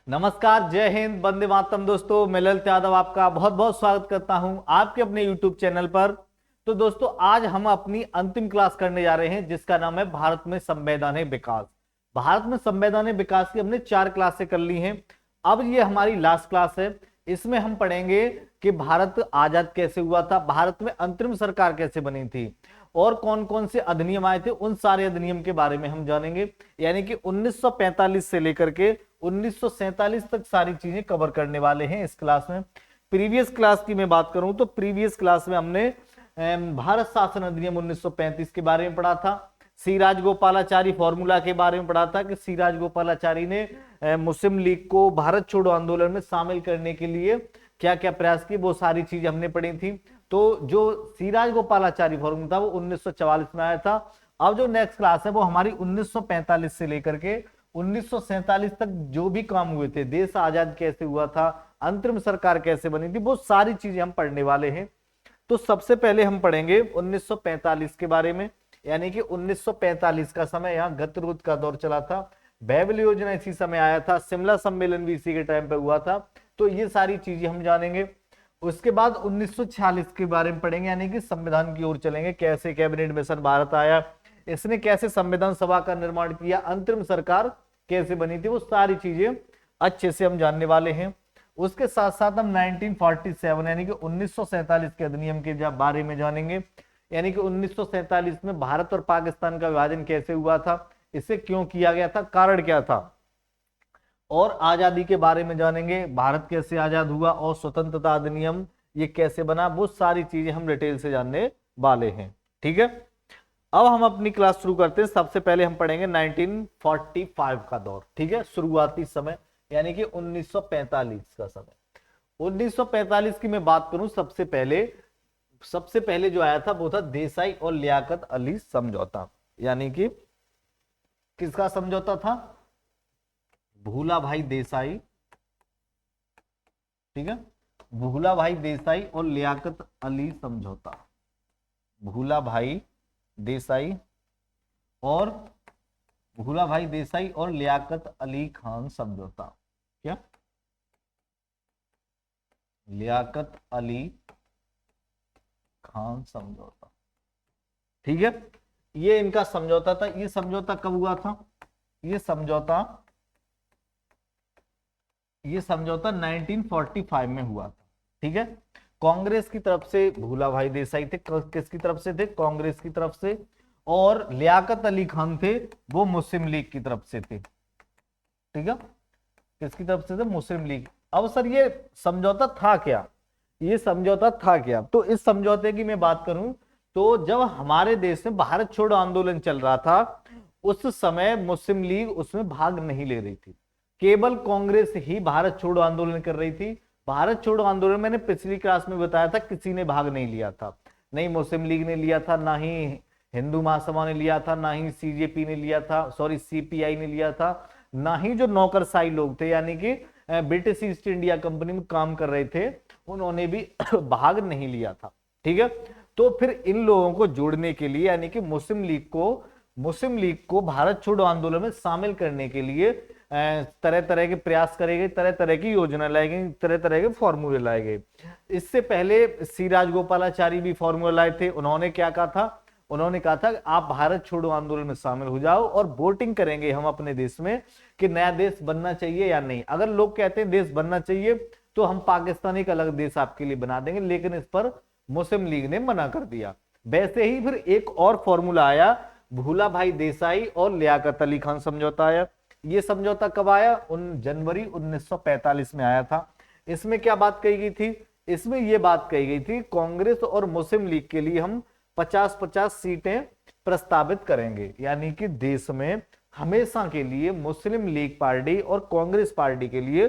नमस्कार, जय हिंद, वंदे मातरम। दोस्तों, मैं ललित यादव आपका बहुत बहुत स्वागत करता हूं आपके अपने यूट्यूब चैनल पर। तो दोस्तों, आज हम अपनी अंतिम क्लास करने जा रहे हैं जिसका नाम है भारत में संवैधानिक विकास। भारत में संवैधानिक विकास की हमने 4 क्लासें कर ली हैं। अब ये हमारी लास्ट क्लास है। इसमें हम पढ़ेंगे कि भारत आजाद कैसे हुआ था, भारत में अंतरिम सरकार कैसे बनी थी और कौन कौन से अधिनियम आए थे, उन सारे अधिनियम के बारे में हम जानेंगे। यानी कि 1945 से लेकर के 1947 तक सारी चीजें कवर करने वाले हैं इस क्लास में। प्रीवियस क्लास की मैं बात करूं तो प्रीवियस क्लास में हमने भारत शासन अधिनियम 1935 के बारे में पढ़ा था। सी राजगोपालाचारी फॉर्मूला के बारे में पढ़ा था कि सी राजगोपालाचारी ने मुस्लिम लीग को भारत छोड़ो आंदोलन में शामिल करने के लिए क्या क्या प्रयास किए, वो सारी चीजें हमने पढ़ी थी। तो जो सी राजगोपालाचारी फॉर्मूला था वो 1944 में आया था। अब जो नेक्स्ट क्लास है वो हमारी 1945 से लेकर के 1947 तक जो भी काम हुए थे, देश आजाद कैसे हुआ था, अंतरिम सरकार कैसे बनी थी, वो सारी चीजें हम पढ़ने वाले हैं। तो सबसे पहले हम पढ़ेंगे 1945 के बारे में। यानी कि 1945 का समय यहाँ गतिरोध का दौर चला था। बाइबल योजना इसी समय आया था, शिमला सम्मेलन भी इसी के टाइम पे हुआ था। तो ये सारी चीजें हम जानेंगे। उसके बाद 1946 के बारे में पढ़ेंगे, यानी कि संविधान की ओर चलेंगे। कैसे कैबिनेट मिशन भारत आया, इसने कैसे संविधान सभा का निर्माण किया, अंतरिम सरकार कैसे बनी थी, वो सारी चीजें अच्छे से हम जानने वाले हैं। उसके साथ साथ हम 1947 यानी कि 1947 के अधिनियम के बारे में जानेंगे। यानी कि 1947 में भारत और पाकिस्तान का विभाजन कैसे हुआ था, इसे क्यों किया गया था, कारण क्या था, और आजादी के बारे में जानेंगे। भारत कैसे आजाद हुआ और स्वतंत्रता अधिनियम ये कैसे बना, वो सारी चीजें हम डिटेल से जानने वाले हैं। ठीक है, अब हम अपनी क्लास शुरू करते हैं। सबसे पहले हम पढ़ेंगे 1945 का दौर। ठीक है, शुरुआती समय यानी कि 1945 का समय। 1945 की मैं बात करूं, सबसे पहले जो आया था वो था देसाई और लियाकत अली समझौता। यानी कि किसका समझौता था, भूला भाई देसाई। ठीक है, भूला भाई देसाई और लियाकत अली समझौता। भूला भाई देसाई और लियाकत अली खान समझौता। क्या, लियाकत अली खान समझौता। ठीक है, ये इनका समझौता था। ये समझौता कब हुआ था, ये समझौता 1945 में हुआ था। ठीक है, कांग्रेस की तरफ से भूला भाई देसाई थे, किसकी तरफ से थे, कांग्रेस की तरफ से, और लियाकत अली खान थे, वो मुस्लिम लीग की तरफ से थे। ठीक है, किसकी तरफ से थे, मुस्लिम लीग। अब सर ये समझौता था क्या, तो इस समझौते की मैं बात करूं तो जब हमारे देश में भारत छोड़ो आंदोलन चल रहा था उस समय मुस्लिम लीग उसमें भाग नहीं ले रही थी, केवल कांग्रेस ही भारत छोड़ो आंदोलन कर रही थी। भारत छोड़ो आंदोलन मैंने पिछली क्लास में बताया था, किसी ने भाग नहीं लिया था। नहीं मुस्लिम लीग ने लिया था, ना ही हिंदू महासभा ने लिया था, ना ही सीजेपी ने लिया था, सॉरी सीपीआई ने लिया था, ना ही जो नौकरशाही लोग थे यानी कि ब्रिटिश ईस्ट इंडिया कंपनी में काम कर रहे थे उन्होंने भी भाग नहीं लिया था। ठीक है, तो फिर इन लोगों को जोड़ने के लिए यानी कि मुस्लिम लीग को भारत छोड़ो आंदोलन में शामिल करने के लिए तरह तरह के प्रयास करे गए, तरह तरह की योजना लाई गई, तरह तरह के फॉर्मूले लाए गए। इससे पहले सी राजगोपालाचारी भी फॉर्मूला लाए थे। उन्होंने क्या कहा था, उन्होंने कहा था आप भारत छोड़ो आंदोलन में शामिल हो जाओ और वोटिंग करेंगे हम अपने देश में कि नया देश बनना चाहिए या नहीं। अगर लोग कहते हैं देश बनना चाहिए तो हम पाकिस्तान एक अलग देश आपके लिए बना देंगे, लेकिन इस पर मुस्लिम लीग ने मना कर दिया। वैसे ही फिर एक और फॉर्मूला आया, भूला भाई देसाई और लियाकत अली खान समझौता आया। ये समझौता कब आया, जनवरी 1945 में आया था। इसमें क्या बात कही गई थी, इसमें यह बात कही गई थी कांग्रेस और मुस्लिम लीग के लिए हम 50-50 सीटें प्रस्तावित करेंगे। यानी कि देश में हमेशा के लिए मुस्लिम लीग पार्टी और कांग्रेस पार्टी के लिए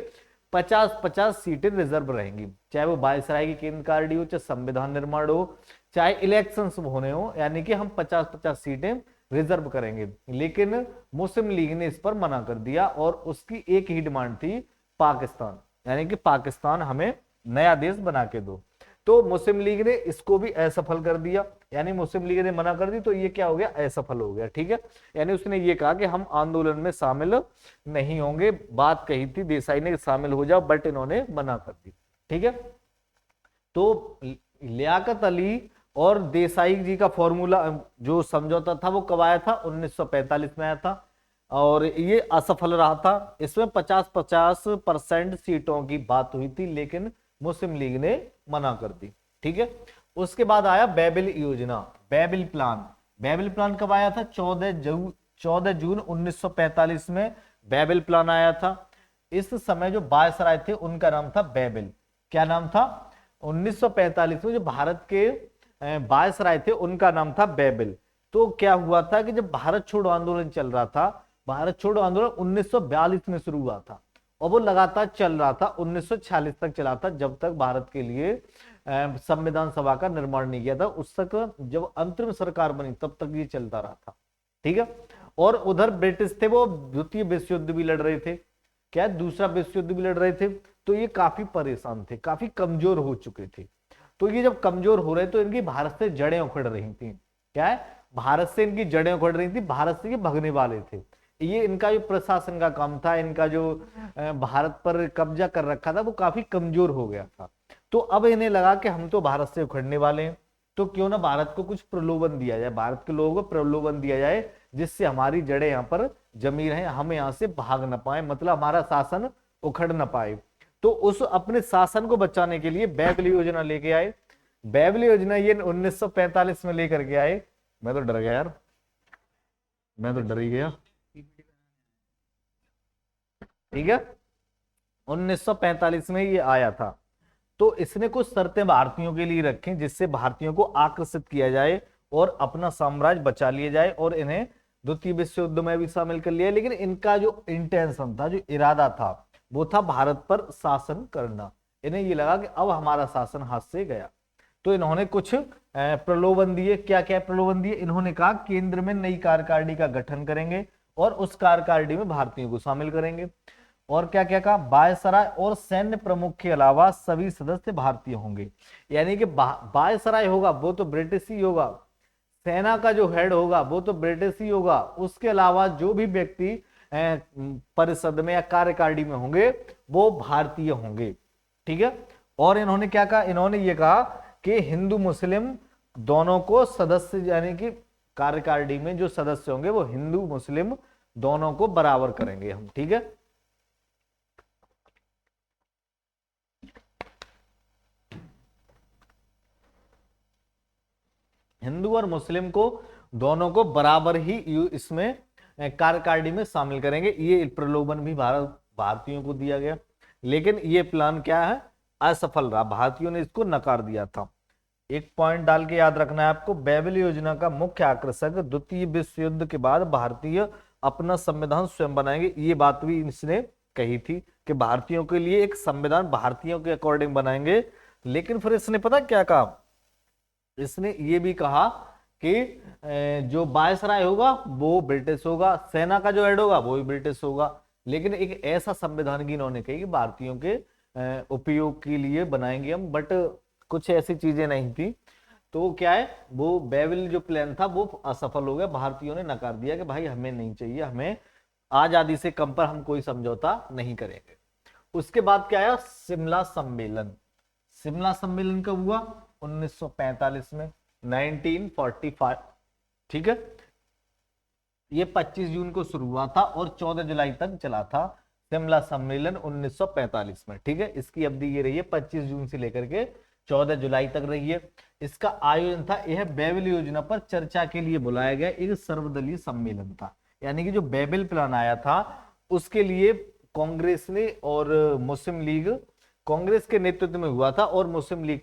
50-50 सीटें रिजर्व रहेंगी, चाहे वो वायसराय की केंद्र कार्यालय हो, चाहे संविधान निर्माण हो, चाहे इलेक्शंस होने हो। यानी कि हम 50-50 सीटें रिजर्व करेंगे। लेकिन मुस्लिम लीग ने इस पर मना कर दिया और उसकी एक ही डिमांड थी, पाकिस्तान, यानी कि पाकिस्तान हमें नया देश बना के दो। तो मुस्लिम लीग ने इसको भी असफल कर दिया, यानी मुस्लिम लीग ने मना कर दी तो ये क्या हो गया, असफल हो गया। ठीक है, यानी उसने ये कहा कि हम आंदोलन में शामिल नहीं होंगे, बात कही थी देसाई ने शामिल हो जाओ, बट इन्होंने मना कर दी। ठीक है, तो लियाकत अली और देसाई जी का फॉर्मूला जो समझौता था वो कब आया था, 1945 में आया था, और ये असफल रहा था। इसमें 50-50% सीटों की बात हुई थी, लेकिन मुस्लिम लीग ने मना कर दी। ठीक है, उसके बाद आया बेबिल योजना, बेबिल प्लान। बेबिल प्लान कब आया था, 14 जून 1945 में बेबिल प्लान आया था। इस समय जो वायसराय थे उनका नाम था बेबिल। क्या नाम था, 1945 में जो भारत के वायसराय थे उनका नाम था बेबिल। तो क्या हुआ था कि जब भारत छोड़ो आंदोलन चल रहा था, भारत छोड़ो आंदोलन 1942 में शुरू हुआ था और वो लगातार चल रहा था, 1946 तक चला था, जब तक भारत के लिए संविधान सभा का निर्माण नहीं किया था। उस तक जब अंतरिम सरकार बनी तब तक ये चलता रहा था। ठीक है, और उधर ब्रिटिश थे, वो द्वितीय विश्व युद्ध भी लड़ रहे थे, क्या दूसरा विश्व युद्ध भी लड़ रहे थे, तो ये काफी परेशान थे, काफी कमजोर हो चुके थे। तो ये जब कमजोर हो रहे तो इनकी भारत से जड़ें उखड़ रही थी। क्या है, भारत से इनकी जड़ें उखड़ रही थी, भारत से ये भगने वाले थे। ये इनका जो प्रशासन का काम था, इनका जो भारत पर कब्जा कर रखा था, वो काफी कमजोर हो गया था। तो अब इन्हें लगा कि हम तो भारत से उखड़ने वाले हैं, तो क्यों ना भारत को कुछ प्रलोभन दिया जाए, भारत के लोगों को प्रलोभन दिया जाए, जिससे हमारी जड़ें यहाँ पर जमी रहे, हम यहाँ से भाग न पाए, मतलब हमारा शासन उखड़ न पाए। तो उस अपने शासन को बचाने के लिए बेबिल योजना लेके आए। बेबिल योजना ये 1945 में लेकर के आए। मैं तो डर गया यार, मैं तो डर ही गया। ठीक है, 1945 में ये आया था। तो इसने कुछ शर्तें भारतीयों के लिए रखी जिससे भारतीयों को आकर्षित किया जाए और अपना साम्राज्य बचा लिया जाए, और इन्हें द्वितीय विश्व युद्ध में भी शामिल कर लिया। लेकिन इनका जो इंटेंशन था, जो इरादा था, वो था भारत पर शासन करना। इन्हें ये लगा कि अब हमारा शासन हाथ से गया, तो इन्होंने कुछ प्रलोभन दिए। क्या क्या प्रलोभन दिए, इन्होंने कहा केंद्र में नई कार्यकारिणी का गठन करेंगे और उस कार्यकारिणी में भारतीयों को शामिल करेंगे। और क्या क्या कहा, वायसराय और सैन्य प्रमुख के अलावा सभी सदस्य भारतीय होंगे। यानी कि वायसराय होगा वो तो ब्रिटिश ही होगा, सेना का जो हेड होगा वो तो ब्रिटिश ही होगा, उसके अलावा जो भी व्यक्ति परिषद में या कार्यकारिणी में होंगे वो भारतीय होंगे। ठीक है, और इन्होंने क्या कहा, इन्होंने ये कहा कि हिंदू मुस्लिम दोनों को सदस्य, यानी कि कार्यकारिणी में जो सदस्य होंगे वो हिंदू मुस्लिम दोनों को बराबर करेंगे हम। ठीक है, हिंदू और मुस्लिम को दोनों को बराबर ही इसमें कार्यकारिणी में शामिल करेंगे। ये प्रलोभन भी भारतीयों को दिया गया, लेकिन ये प्लान क्या है, असफल रहा, भारतीयों ने इसको नकार दिया था। एक पॉइंट डाल के याद रखना है आपको, बेबिल योजना का मुख्य आकर्षक द्वितीय विश्व युद्ध के बाद भारतीय अपना संविधान स्वयं बनाएंगे। ये बात भी इसने कही थी कि भारतीयों के लिए एक संविधान भारतीयों के अकॉर्डिंग बनाएंगे। लेकिन फिर इसने पता क्या कहा, इसने ये भी कहा कि जो वायसराय होगा वो ब्रिटिश होगा, सेना का जो हेड होगा वो भी ब्रिटिश होगा, लेकिन एक ऐसा संविधान की इन्होंने कही कि भारतीयों के उपयोग के लिए बनाएंगे हम, बट कुछ ऐसी चीजें नहीं थी। तो क्या है, वो बेबिल जो प्लान था वो असफल हो गया, भारतीयों ने नकार दिया कि भाई हमें नहीं चाहिए, हमें आजादी से कम पर हम कोई समझौता नहीं करेंगे। उसके बाद क्या आया, शिमला सम्मेलन। शिमला सम्मेलन कब हुआ, 1945 में, 1945। ठीक है, ये 25 जून को शुरू हुआ था और 14 जुलाई तक चला था शिमला सम्मेलन 1945 में। ठीक है, इसकी अवधि ये रही है 25 जून से लेकर के 14 जुलाई तक रही है। इसका आयोजन था, यह बेबिल योजना पर चर्चा के लिए बुलाया गया एक सर्वदलीय सम्मेलन था। यानी कि जो बेबिल प्लान आया था उसके लिए कांग्रेस ने और मुस्लिम लीग, कांग्रेस के नेतृत्व में हुआ था, और मुस्लिम लीग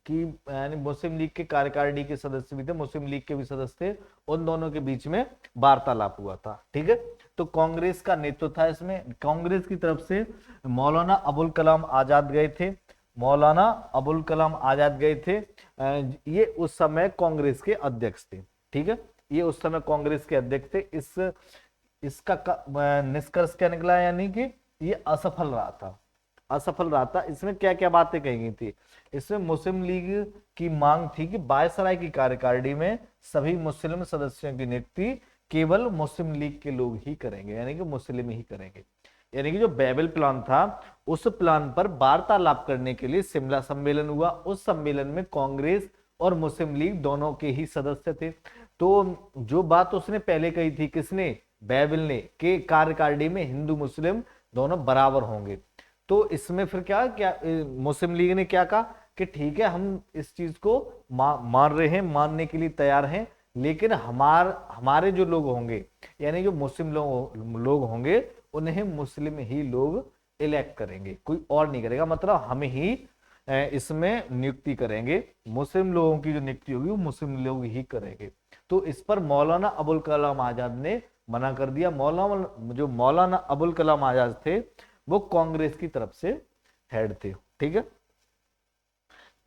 की, यानी मुस्लिम लीग के कार्यकारिणी के सदस्य भी थे, मुस्लिम लीग के भी सदस्य थे, उन दोनों के बीच में वार्तालाप हुआ था। ठीक है, तो कांग्रेस का नेतृत्व था इसमें, कांग्रेस की तरफ से मौलाना अबुल कलाम आजाद गए थे, मौलाना अबुल कलाम आजाद गए थे। ये उस समय कांग्रेस के अध्यक्ष थे। ठीक है, ये उस समय कांग्रेस के अध्यक्ष थे। इसका निष्कर्ष क्या निकला, यानी कि ये असफल रहा था। असफल रहा था। इसमें क्या क्या बातें कही गई थी? इसमें मुस्लिम लीग की मांग थी कि वायसराय की कार्यकारिणी में सभी मुस्लिम सदस्यों की नियुक्ति केवल मुस्लिम लीग के लोग ही करेंगे, यानी कि मुस्लिम ही करेंगे। यानी कि जो बाबेल प्लान था, उस प्लान पर वार्तालाप करने के लिए शिमला सम्मेलन हुआ। उस सम्मेलन में कांग्रेस और मुस्लिम लीग दोनों के ही सदस्य थे। तो जो बात उसने पहले कही थी, किसने? बाबेल ने, कि कार्यकारिणी में हिंदू मुस्लिम दोनों बराबर होंगे। तो इसमें फिर क्या क्या मुस्लिम लीग ने क्या कहा कि ठीक है, हम इस चीज को मान रहे हैं, मानने के लिए तैयार हैं, लेकिन हमारे जो लोग होंगे, यानी जो मुस्लिम लोग होंगे, उन्हें मुस्लिम ही लोग इलेक्ट करेंगे, कोई और नहीं करेगा। मतलब हम ही इसमें नियुक्ति करेंगे, मुस्लिम लोगों की जो नियुक्ति होगी वो मुस्लिम लोग ही करेंगे। तो इस पर मौलाना अबुल कलाम आजाद ने मना कर दिया। मौलाना अबुल कलाम आजाद थे, वो कांग्रेस की तरफ से हेड थे। ठीक है,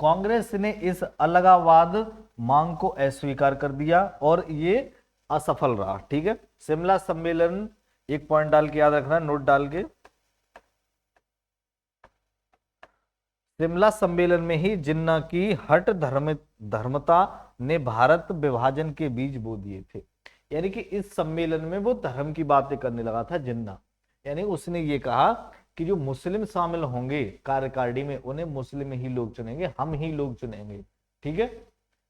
कांग्रेस ने इस अलगाववाद मांग को अस्वीकार कर दिया और ये असफल रहा। ठीक है, शिमला सम्मेलन, एक पॉइंट डाल के याद रखना, नोट डाल के, शिमला सम्मेलन में ही जिन्ना की हट धर्मता ने भारत विभाजन के बीज बो दिए थे। यानी कि इस सम्मेलन में वो धर्म की बातें करने लगा था जिन्ना। यानी उसने ये कहा कि जो मुस्लिम शामिल होंगे कार्यकारिणी में, उन्हें मुस्लिम ही लोग चुनेंगे, हम ही लोग चुनेंगे। ठीक है,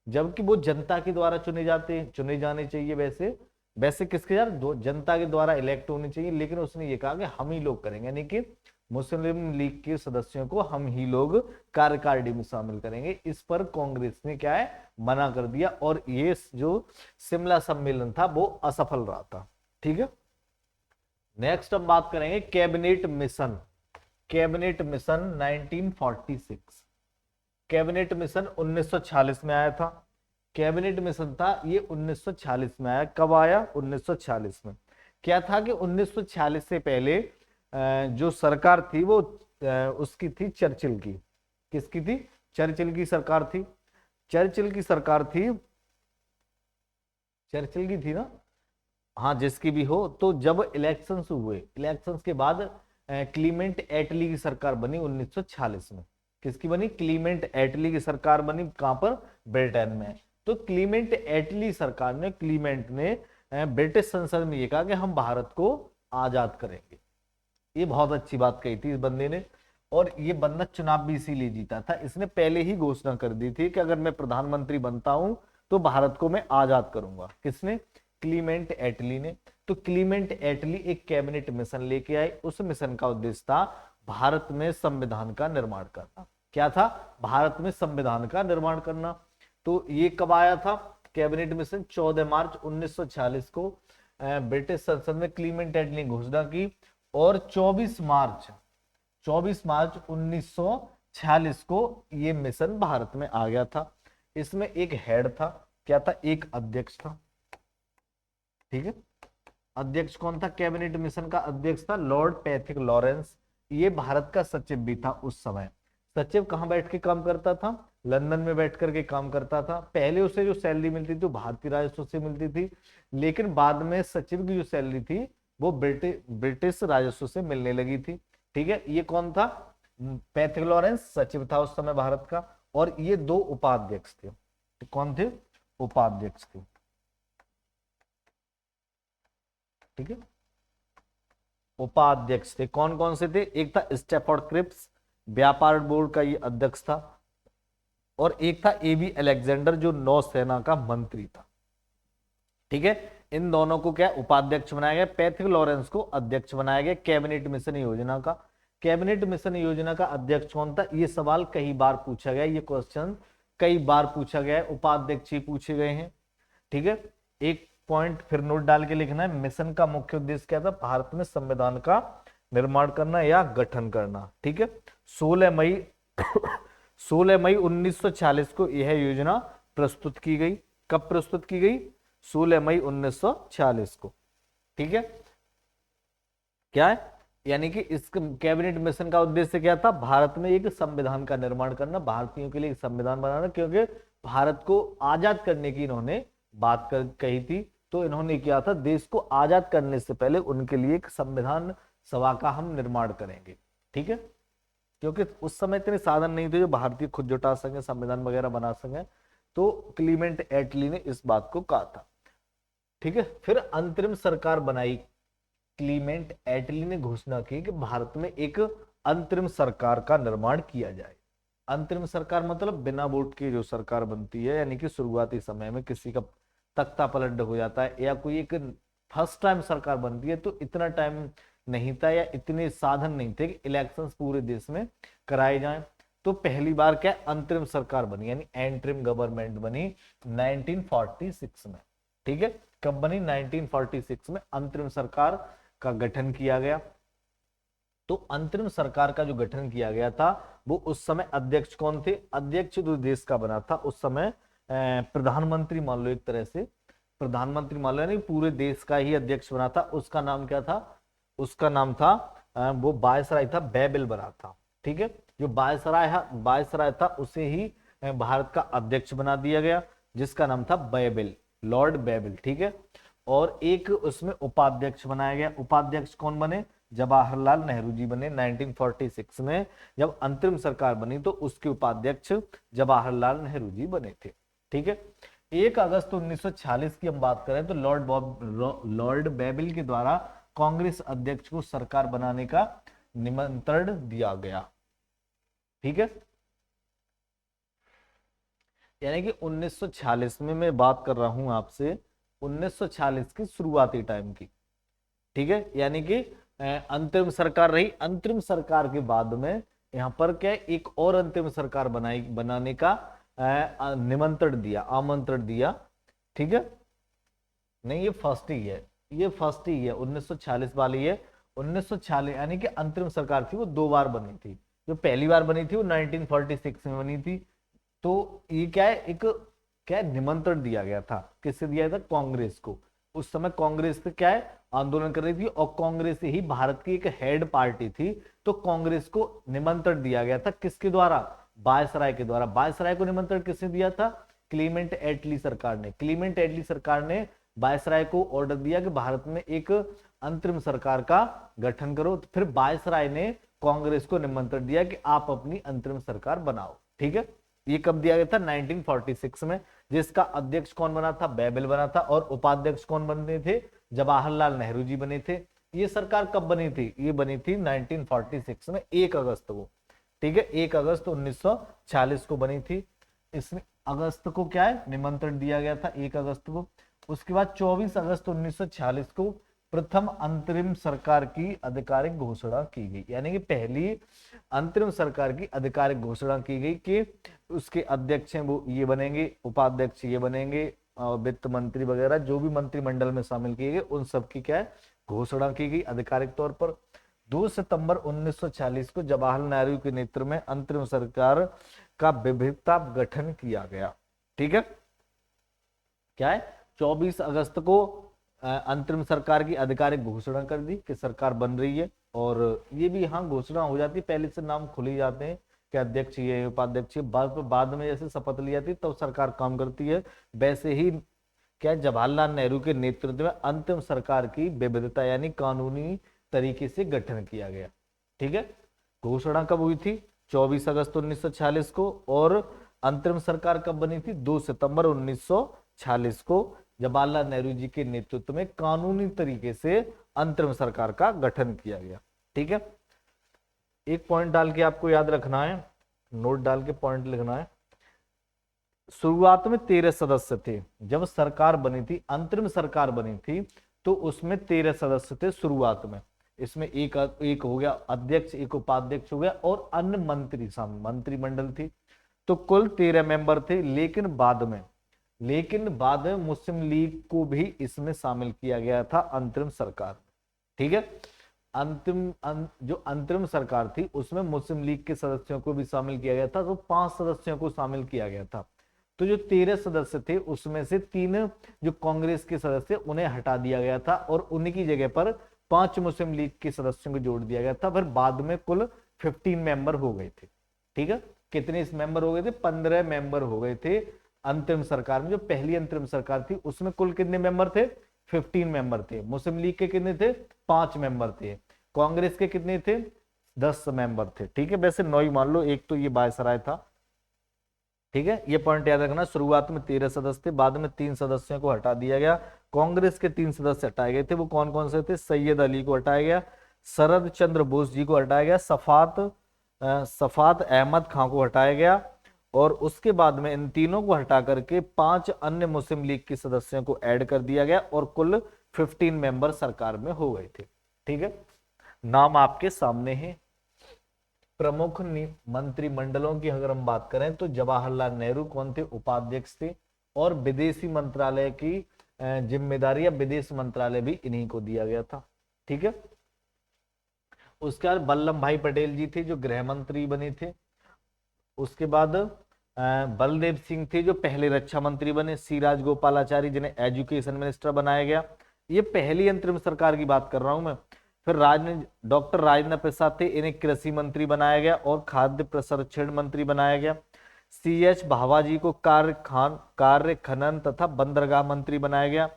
जबकि वो जनता के द्वारा चुने जाने चाहिए। वैसे वैसे किसके द्वारा? जनता के द्वारा इलेक्ट होने चाहिए, लेकिन उसने ये कहा कि हम ही लोग करेंगे, यानी कि मुस्लिम लीग के सदस्यों को हम ही लोग कार्यकारिणी में शामिल करेंगे। इस पर कांग्रेस ने क्या है, मना कर दिया, और ये जो शिमला सम्मेलन था वो असफल रहा था। ठीक है, नेक्स्ट हम बात करेंगे cabinet mission. Cabinet mission 1946, cabinet mission 1946 में आया था। कैबिनेट मिशन था ये 1946 में आया। कब आया? 1946 में। क्या था कि 1946 से पहले जो सरकार थी वो उसकी थी चर्चिल की। किसकी थी? चर्चिल की सरकार थी। चर्चिल की सरकार थी, चर्चिल की थी ना, हाँ जिसकी भी हो। तो जब इलेक्शंस हुए, इलेक्शंस के बाद क्लीमेंट एटली की सरकार बनी 1946 में। किसकी बनी? क्लीमेंट एटली की सरकार बनी। कहां पर? ब्रिटेन में। तो क्लीमेंट एटली सरकार ने, क्लीमेंट ने ब्रिटिश संसद में ये कहा कि हम भारत को आजाद करेंगे। ये बहुत अच्छी बात कही थी इस बंदे ने, और ये बंदा चुनाव भी इसीलिए जीता था। इसने पहले ही घोषणा कर दी थी कि अगर मैं प्रधानमंत्री बनता हूं तो भारत को मैं आजाद करूंगा। किसने? क्लीमेंट एटली ने। तो क्लीमेंट एटली एक कैबिनेट मिशन लेके आए। उस मिशन का उद्देश्य था भारत में संविधान का निर्माण करना। क्या था? भारत में संविधान का निर्माण करना। तो ये कब आया था कैबिनेट मिशन? 14 मार्च 1946 को ब्रिटिश संसद में क्लीमेंट एटली ने घोषणा की, और 24 मार्च 1946 को ये मिशन भारत में आ गया था। इसमें एक हेड था, क्या था? एक अध्यक्ष था। ठीक है, अध्यक्ष कौन था? कैबिनेट मिशन का अध्यक्ष था लॉर्ड पैथिक लॉरेंस। ये भारत का सचिव भी था उस समय। सचिव कहां बैठ के काम करता था? लंदन में बैठ करके काम करता था। पहले उसे जो सैलरी मिलती थी वो भारतीय राजस्व से मिलती थी, लेकिन बाद में सचिव की जो सैलरी थी वो ब्रिटिश राजस्व से मिलने लगी थी। ठीक है, ये कौन था? पैथिक लॉरेंस सचिव था उस समय भारत का, और ये दो उपाध्यक्ष थे। तो कौन थे? उपाध्यक्ष थे। ठीक है, उपाध्यक्ष थे। कौन कौन से थे? एक था स्टैफोर्ड क्रिप्स, व्यापार बोर्ड का ये अध्यक्ष था, और एक था एबी अलेक्जेंडर जो नौसेना का मंत्री था। ठीक है, इन दोनों को क्या उपाध्यक्ष बनाया गया, पैथिक लॉरेंस को अध्यक्ष बनाया गया कैबिनेट मिशन योजना का। कैबिनेट मिशन योजना का अध्यक्ष कौन था? ये सवाल कई बार पूछा गया, ये क्वेश्चन कई बार पूछा गया है, उपाध्यक्ष ही पूछे गए हैं। ठीक है, एक पॉइंट फिर नोट डाल के लिखना है, मिशन का मुख्य उद्देश्य क्या था? भारत में संविधान का निर्माण करना या गठन करना। ठीक है, 16 मई 1946 को यह योजना प्रस्तुत की गई। कब प्रस्तुत की गई? 16 मई 1946 को। ठीक है, क्या है? यानी कि इस कैबिनेट मिशन का उद्देश्य क्या था? भारत में एक संविधान का निर्माण करना, भारतीयों के लिए एक संविधान बनाना, क्योंकि भारत को आजाद करने की इन्होंने बात कही थी। तो इन्होंने किया था, देश को आजाद करने से पहले उनके लिए एक संविधान सभा का हम निर्माण करेंगे। ठीक है, क्योंकि उस समय इतने साधन नहीं थे जो भारतीय खुद जुटा सके, संविधान वगैरह बना सके। तो क्लीमेंट एटली ने इस बात को कहा था। ठीक है, फिर अंतरिम सरकार बनाई। क्लीमेंट एटली ने घोषणा की कि भारत में एक अंतरिम सरकार का निर्माण किया जाए। अंतरिम सरकार मतलब बिना वोट की जो सरकार बनती है, यानी कि शुरुआती समय में किसी का तख्ता पलट हो जाता है या कोई एक फर्स्ट टाइम सरकार बनती है, तो इतना टाइम नहीं था या इतने साधन नहीं थे कि इलेक्शंस पूरे देश में कराए जाएं। तो पहली बार क्या अंतरिम सरकार बनी, यानी एंटरिम गवर्नमेंट बनी 1946 में। ठीक है, कब बनी? 1946 में अंतरिम सरकार का गठन किया गया। तो अंतरिम सरकार का जो गठन किया गया था, वो उस समय अध्यक्ष कौन थे? अध्यक्ष जो देश का बना था उस समय प्रधानमंत्री मान लो, एक तरह से प्रधानमंत्री मान लो, यानी पूरे देश का ही अध्यक्ष बना था। उसका नाम क्या था? उसका नाम था वो वायसराय था, बैबल बना था। ठीक है, जो वायसराय था उसे ही भारत का अध्यक्ष बना दिया गया, जिसका नाम था बैबल, लॉर्ड बैबल। ठीक है, और एक उसमें उपाध्यक्ष बनाया गया। उपाध्यक्ष कौन बने? जवाहरलाल नेहरू जी बने 1946 में। जब अंतरिम सरकार बनी तो उसके उपाध्यक्ष जवाहरलाल नेहरू जी बने थे। ठीक है, 1 अगस्त 1946 की हम बात करें तो लॉर्ड बैबल के द्वारा कांग्रेस अध्यक्ष को सरकार बनाने का निमंत्रण दिया गया। ठीक है, यानी कि 1946 में मैं बात कर रहा हूं आपसे, 1946 की शुरुआती टाइम की। ठीक है, यानी कि अंतरिम सरकार रही। अंतरिम सरकार के बाद में यहां पर क्या एक और अंतरिम सरकार बनाने का निमंत्रण दिया, आमंत्रण दिया। ठीक है, नहीं ये फर्स्ट ही है, ये फर्स्ट ही है, 1946 वाली है। 1946 यानी कि अंतरिम सरकार थी वो 2 बार बनी थी। जो पहली बार बनी थी वो 1946 में बनी थी। तो ये क्या है, एक क्या निमंत्रण दिया गया था, किससे दिया था? कांग्रेस को। उस समय कांग्रेस पे क्या है, आंदोलन कर रही थी, और कांग्रेस ही भारत की एक हेड पार्टी थी। तो कांग्रेस को निमंत्रण दिया गया था, किसके द्वारा? वायसराय के द्वारा। वायसराय को निमंत्रण किसने दिया था? क्लीमेंट एटली सरकार ने। क्लीमेंट एटली सरकार ने वायसराय को ऑर्डर दिया कि भारत में एक अंतरिम सरकार का गठन करो। तो फिर वायसराय ने कांग्रेस को निमंत्रण दिया कि आप अपनी अंतरिम सरकार बनाओ। ठीक है, ये कब दिया गया था? 1946 में, जिसका अध्यक्ष कौन बना था? बैबल बना था, और उपाध्यक्ष कौन बने थे? जवाहरलाल नेहरू जी बने थे। ये सरकार कब बनी थी? ये बनी थी 1946 में 1 अगस्त को। ठीक है, 1 अगस्त 1946 को बनी थी। इसमें अगस्त को क्या है, निमंत्रण दिया गया था 1 अगस्त को। उसके बाद 24 अगस्त 1946 को प्रथम अंतरिम सरकार की आधिकारिक घोषणा की गई, यानी कि पहली अंतरिम सरकार की आधिकारिक घोषणा की गई कि उसके अध्यक्ष हैं वो ये बनेंगे, उपाध्यक्ष ये बनेंगे, वित्त मंत्री वगैरह जो भी मंत्रिमंडल में शामिल किए गए उन सब की क्या है, घोषणा की गई आधिकारिक तौर पर। 2 सितंबर 1940 को जवाहरलाल नेहरू के नेतृत्व में अंतरिम सरकार का विभिन्नता गठन किया गया। ठीक है, क्या है, 24 अगस्त को अंतरिम सरकार की आधिकारिक घोषणा कर दी कि सरकार बन रही है। और ये भी यहाँ घोषणा हो जाती, पहले से नाम खुले जाते हैं कि अध्यक्ष ये, उपाध्यक्ष ये, बाद में जैसे शपथ ली जाती तब सरकार काम करती है। वैसे ही क्या जवाहरलाल नेहरू के नेतृत्व में अंतिम सरकार की विविधता यानी कानूनी तरीके से गठन किया गया। ठीक है, घोषणा कब हुई थी? 24 अगस्त 1946 को। और अंतरिम सरकार कब बनी थी? 2 सितंबर 1946 को जवाहरलाल नेहरू जी के नेतृत्व में कानूनी तरीके से अंतरिम सरकार का गठन किया गया। ठीक है, एक पॉइंट डाल के आपको याद रखना है, नोट डाल के पॉइंट लिखना है। शुरुआत में 13 सदस्य थे जब सरकार बनी थी, अंतरिम सरकार बनी थी तो उसमें 13 सदस्य थे शुरुआत में। इसमें एक हो गया अध्यक्ष, एक उपाध्यक्ष हो गया और अन्य मंत्री, मंत्रिमंडल थी। तो कुल 13 मेंबर थे। लेकिन बाद में मुस्लिम लीग को भी इसमें शामिल किया गया था अंतरिम सरकार। ठीक है, जो अंतरिम सरकार थी उसमें मुस्लिम लीग के सदस्यों को भी शामिल किया गया था, तो 5 सदस्यों को शामिल किया गया था। तो जो 13 सदस्य थे उसमें से 3 जो कांग्रेस के सदस्य उन्हें हटा दिया गया था और उनकी जगह पर 5 मुस्लिम लीग के सदस्यों को जोड़ दिया गया था। फिर बाद में कुल 15 मेंबर हो गए थे। ठीक है, कितने मेंबर हो गए थे? 15 मेंबर हो गए थे अंतरिम सरकार में। जो पहली अंतरिम सरकार थी उसमें कुल कितने मेंबर थे? 15 मेंबर थे। मुस्लिम लीग के कितने थे? 5 मेंबर थे। कांग्रेस के कितने थे? 10 मेंबर थे, ठीक है। वैसे 9 ही मान लो, एक तो ये वायसराय था, ठीक है। ये पॉइंट याद रखना, शुरुआत में 13 सदस्य थे, बाद में 3 सदस्यों को हटा दिया गया। कांग्रेस के 3 सदस्य हटाए गए थे, वो कौन कौन से थे? सैयद अली को हटाया गया, शरद चंद्र बोस जी को हटाया गया, सफात अहमद खां को हटाया गया, और उसके बाद में इन तीनों को हटा करके 5 अन्य मुस्लिम लीग के सदस्यों को ऐड कर दिया गया, और कुल 15 मेंबर सरकार में हो गए थे, ठीक है। नाम आपके सामने है। प्रमुख मंत्रिमंडलों की अगर हम बात करें तो जवाहरलाल नेहरू कौन थे? उपाध्यक्ष थे, और विदेशी मंत्रालय की जिम्मेदारी या विदेश मंत्रालय भी इन्हीं को दिया गया था, ठीक है। उसके बाद वल्लभ भाई पटेल जी थे जो गृह मंत्री बने थे। उसके बाद बलदेव सिंह थे जो पहले रक्षा मंत्री बने। सी राजगोपालाचारी जिन्हें एजुकेशन मिनिस्टर बनाया गया, ये पहली अंतरिम सरकार की बात कर रहा हूं मैं। फिर डॉक्टर राजेंद्र प्रसाद थे, इन्हें कृषि मंत्री बनाया गया और खाद्य प्रसंस्करण मंत्री बनाया गया। CH भाभा जी को कार्य खनन तथा बंदरगाह मंत्री बनाया गया।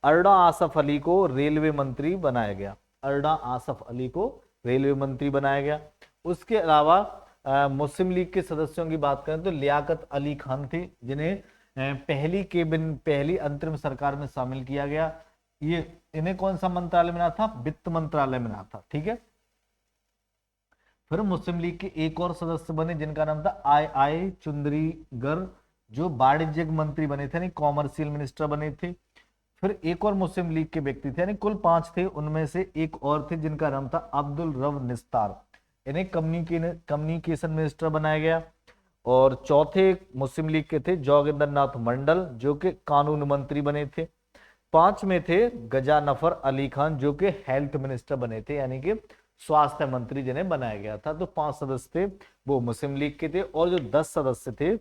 अरडा आसफ अली को रेलवे मंत्री बनाया गया, अरडा आसफ अली को रेलवे मंत्री बनाया गया। उसके अलावा मुस्लिम लीग के सदस्यों की बात करें तो लियाकत अली खान थे, जिन्हें पहली अंतरिम सरकार में शामिल किया गया। ये इन्हें कौन सा मंत्रालय मिला था? वित्त मंत्रालय मिला था, ठीक है। फिर मुस्लिम लीग के एक और सदस्य बने जिनका नाम था आई चुंदरीगर, जो वाणिज्य मंत्री बने थे, यानी कॉमर्शियल मिनिस्टर बने थे। फिर एक और मुस्लिम लीग के व्यक्ति थे, यानी कुल 5 थे, उनमें से एक और थे जिनका नाम था अब्दुल रव निस्तार, इन्हें कम्युनिकेशन मिनिस्टर बनाया गया। और चौथे मुस्लिम लीग के थे जोगिंदर नाथ मंडल, जो कि कानून मंत्री बने थे। 5 में थे गजानफर अली खान, जो कि हेल्थ मिनिस्टर बने थे, यानी कि स्वास्थ्य मंत्री जिन्हें बनाया गया था। तो 5 सदस्य थे वो मुस्लिम लीग के थे, और जो 10 सदस्य थे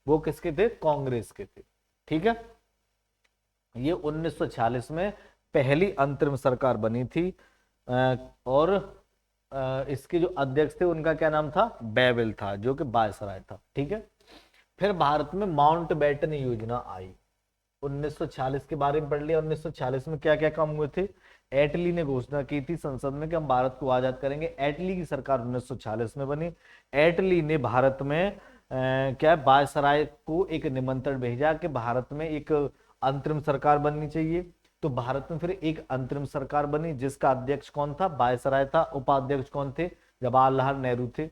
वो किसके थे? कांग्रेस के थे, ठीक है। ये 1946 में पहली अंतरिम सरकार बनी थी, और इसके जो अध्यक्ष थे उनका क्या नाम था? बेविल था, जो कि वायसराय था, ठीक है। फिर भारत में माउंटबेटन योजना आई। 1946 के बारे में पढ़ लिया। 1946 में क्या क्या काम हुए थे? एटली ने घोषणा की थी संसद में कि हम भारत को आजाद करेंगे। एटली की सरकार 1946 में बनी। एटली ने भारत में क्या वायसराय को एक निमंत्रण भेजा कि भारत में एक अंतरिम सरकार बननी चाहिए। तो भारत में फिर एक अंतरिम सरकार बनी, जिसका अध्यक्ष कौन था? वायसराय था। उपाध्यक्ष कौन थे? जवाहरलाल नेहरू थे।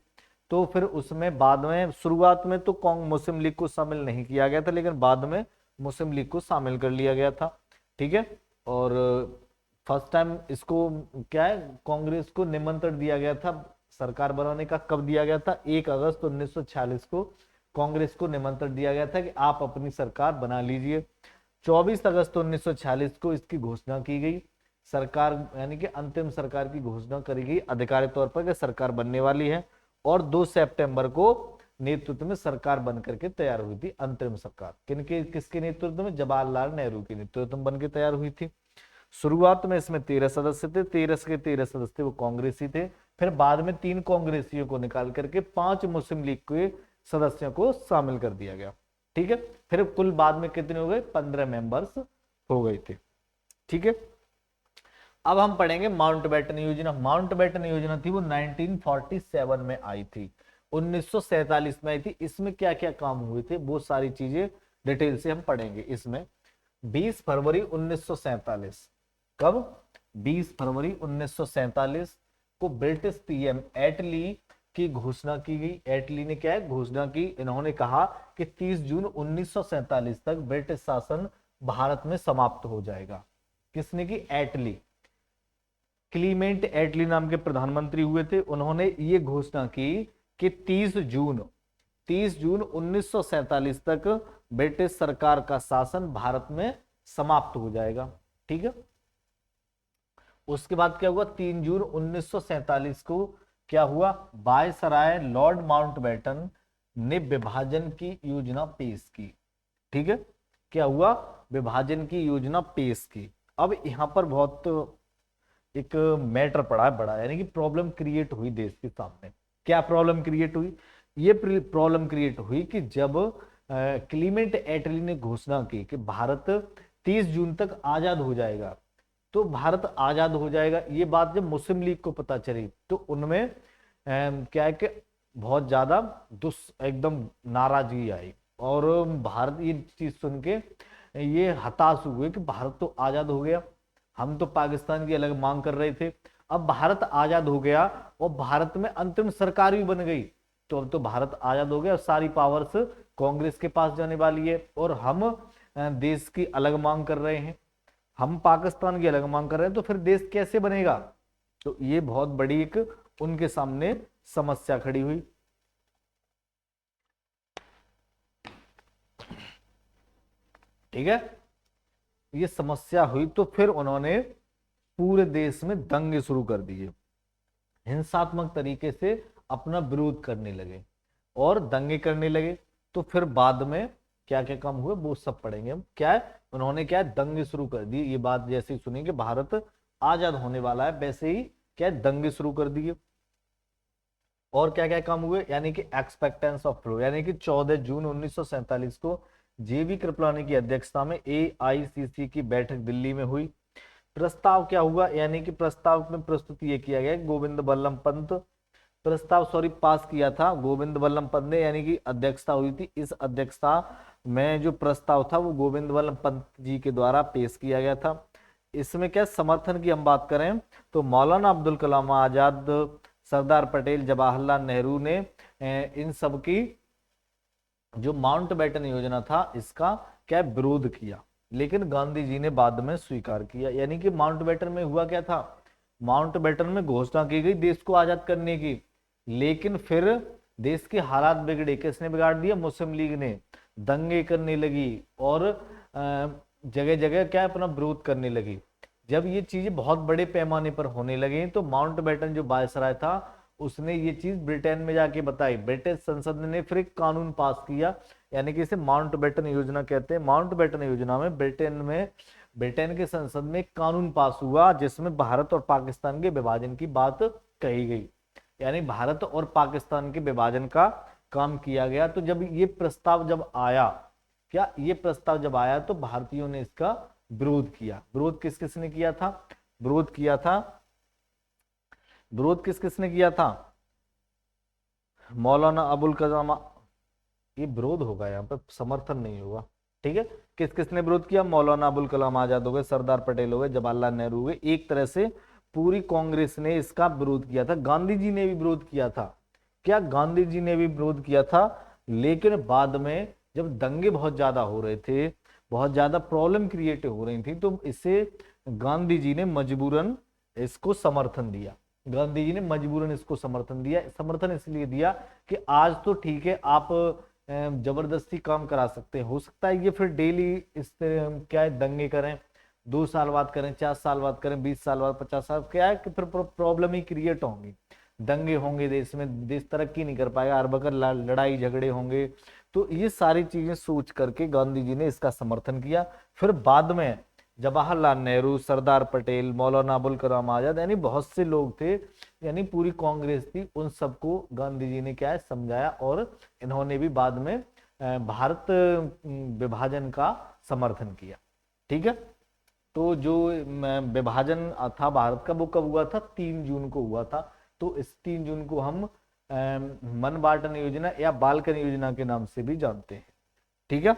तो फिर उसमें बाद में शुरुआत में तो मुस्लिम लीग को शामिल नहीं किया गया था, लेकिन बाद में मुस्लिम लीग को शामिल कर लिया गया था, ठीक है। और फर्स्ट टाइम इसको क्या है, कांग्रेस को निमंत्रण दिया गया था सरकार बनाने का। कब दिया गया था? 1 अगस्त 1946 को कांग्रेस को निमंत्रण दिया गया था कि आप अपनी सरकार बना लीजिए। 24 अगस्त 1946 को इसकी घोषणा की गई सरकार, यानी कि अंतिम सरकार की घोषणा करी गई आधिकारिक तौर पर कि सरकार बनने वाली है। और 2 सितंबर को नेतृत्व में सरकार बनकर के तैयार हुई थी अंतरिम सरकार। किसके नेतृत्व में? जवाहरलाल नेहरू के नेतृत्व में बनकर तैयार हुई थी। शुरुआत में इसमें 13 सदस्य थे, 13 के 13 सदस्य वो कांग्रेसी थे। फिर बाद में 3 कांग्रेसियों को निकाल करके 5 मुस्लिम लीग के सदस्यों को शामिल कर दिया गया, ठीक है। फिर कुल बाद में कितने हो गए? 15 मेंबर्स हो गए थे, ठीक है। अब हम पढ़ेंगे माउंटबेटन योजना। माउंटबेटन योजना थी वो 1947 में आई थी, 1947 में आई थी। इसमें क्या क्या काम हुए थे वो सारी चीजें डिटेल से हम पढ़ेंगे इसमें। 20 फरवरी 1947, कब? 20 फरवरी 1947 को ब्रिटिश पीएम एटली की घोषणा की गई। एटली ने क्या है घोषणा की? इन्होंने कहा कि 30 जून 1947 तक ब्रिटिश शासन भारत में समाप्त हो जाएगा। किसने की? एटली। क्लीमेंट एटली नाम के प्रधानमंत्री हुए थे। उन्होंने ये घोषणा की कि 30 जून 1947 तक ब्रिटिश सरकार का शासन भारत में समाप्त हो जाएगा, ठीक है। उसके बाद क्या हुआ? 3 जून 1947 को क्या हुआ? वायसराय लॉर्ड माउंटबेटन ने विभाजन की योजना पेश की, ठीक है। क्या हुआ? विभाजन की योजना पेश की। अब यहां पर बहुत एक मैटर पड़ा है बड़ा, यानी कि प्रॉब्लम क्रिएट हुई देश के सामने। क्या प्रॉब्लम क्रिएट हुई? ये प्रॉब्लम क्रिएट हुई कि जब क्लीमेंट एटली ने घोषणा की कि भारत 30 जून तक आजाद हो जाएगा, तो भारत आजाद हो जाएगा, ये बात जब मुस्लिम लीग को पता चली तो उनमें क्या है कि बहुत ज्यादा एकदम नाराजगी आई, और भारत ये चीज सुन के ये हताश हुए कि भारत तो आजाद हो गया, हम तो पाकिस्तान की अलग मांग कर रहे थे, अब भारत आजाद हो गया और भारत में अंतरिम सरकार भी बन गई, तो अब तो भारत आजाद हो गया, सारी पावर्स कांग्रेस के पास जाने वाली है, और हम देश की अलग मांग कर रहे हैं, हम पाकिस्तान की अलग मांग कर रहे हैं, तो फिर देश कैसे बनेगा। तो ये बहुत बड़ी एक उनके सामने समस्या खड़ी हुई। ठीक है, ये समस्या हुई तो फिर उन्होंने पूरे देश में दंगे शुरू कर दिए, हिंसात्मक तरीके से अपना विरोध करने लगे और दंगे करने लगे। तो फिर बाद में क्या क्या काम हुए वो सब पढ़ेंगे हम। क्या है, उन्होंने क्या है, दंगे शुरू कर दिए। ये बात जैसे ही सुनी कि भारत आजाद होने वाला है, वैसे ही क्या है, दंगे शुरू कर दिए। और क्या क्या काम हुए, यानी कि एक्सपेक्टेंस ऑफ फ्लो, यानी कि 14 जून 1947 को जेबी कृपलानी की अध्यक्षता में एआईसीसी की बैठक दिल्ली में हुई। प्रस्ताव क्या हुआ, यानी कि प्रस्ताव में प्रस्तुत ये किया गया, गोविंद बल्लभ पंत प्रस्ताव पास किया था गोविंद बल्लभ पंत ने, यानी कि अध्यक्षता हुई थी। इस अध्यक्षता में जो प्रस्ताव था वो गोविंद बल्लभ पंत जी के द्वारा पेश किया गया था। इसमें क्या समर्थन की हम बात करें तो मौलाना अब्दुल कलाम आजाद, सरदार पटेल, जवाहरलाल नेहरू ने इन सब की जो माउंटबेटन योजना था इसका क्या विरोध किया, लेकिन गांधी जी ने बाद में स्वीकार किया। यानी कि माउंटबेटन में हुआ क्या था, माउंटबेटन में घोषणा की गई देश को आजाद करने की, लेकिन फिर देश के हालात बिगड़े, किसने बिगाड़ दिया, मुस्लिम लीग ने, दंगे करने लगी और जगह जगह क्या अपना विरोध करने लगी। जब ये चीजें बहुत बड़े पैमाने पर होने लगी तो माउंटबेटन जो वायसराय था उसने ये चीज ब्रिटेन में जाके बताई। ब्रिटिश संसद ने फिर एक कानून पास किया, यानी कि इसे माउंटबेटन योजना कहते हैं। माउंटबेटन योजना में ब्रिटेन के संसद में एक कानून पास हुआ जिसमें भारत और पाकिस्तान के विभाजन की बात कही गई, यानी भारत और पाकिस्तान के विभाजन का काम किया गया। तो जब ये प्रस्ताव जब आया, क्या ये प्रस्ताव जब आया तो भारतीयों ने इसका विरोध किया। विरोध किस किस ने किया था, विरोध किया था, विरोध किस किस ने किया था, मौलाना अबुल कलाम, ये विरोध होगा यहाँ पर, समर्थन नहीं होगा। ठीक है, किस किसने विरोध किया, मौलाना अबुल कलाम आजाद हो गए, सरदार पटेल हो गए, जवाहरलाल नेहरू हो गए, एक तरह से पूरी कांग्रेस ने इसका विरोध किया था। गांधी जी ने भी विरोध किया था, क्या गांधी जी ने भी विरोध किया था, लेकिन बाद में जब दंगे बहुत ज्यादा हो रहे थे, बहुत ज्यादा प्रॉब्लम क्रिएट हो रही थी, तो इसे गांधी जी ने मजबूरन इसको समर्थन दिया। गांधी जी ने मजबूरन इसको समर्थन दिया। समर्थन इसलिए दिया कि आज तो ठीक है, आप जबरदस्ती काम करा सकते हैं, हो सकता है ये फिर डेली इस क्या है दंगे करें, 2 साल बाद करें, 4 साल बाद करें, 20 साल बाद, 50 साल, क्या है कि फिर प्रॉब्लम ही क्रिएट होंगी, दंगे होंगे देश में, देश तरक्की नहीं कर पाएगा, हर बकर लड़ाई झगड़े होंगे। तो ये सारी चीजें सोच करके गांधी जी ने इसका समर्थन किया। फिर बाद में जवाहरलाल नेहरू, सरदार पटेल, मौलाना अबुल कलाम आजाद, यानी बहुत से लोग थे, यानी पूरी कांग्रेस थी, उन सबको गांधी जी ने क्या है समझाया, और इन्होंने भी बाद में भारत विभाजन का समर्थन किया। ठीक है, तो जो विभाजन था भारत का वो कब हुआ था, 3 जून को हुआ था। तो इस 3 जून को हम मनबाटन योजना या बाल्कन योजना के नाम से भी जानते हैं। ठीक है,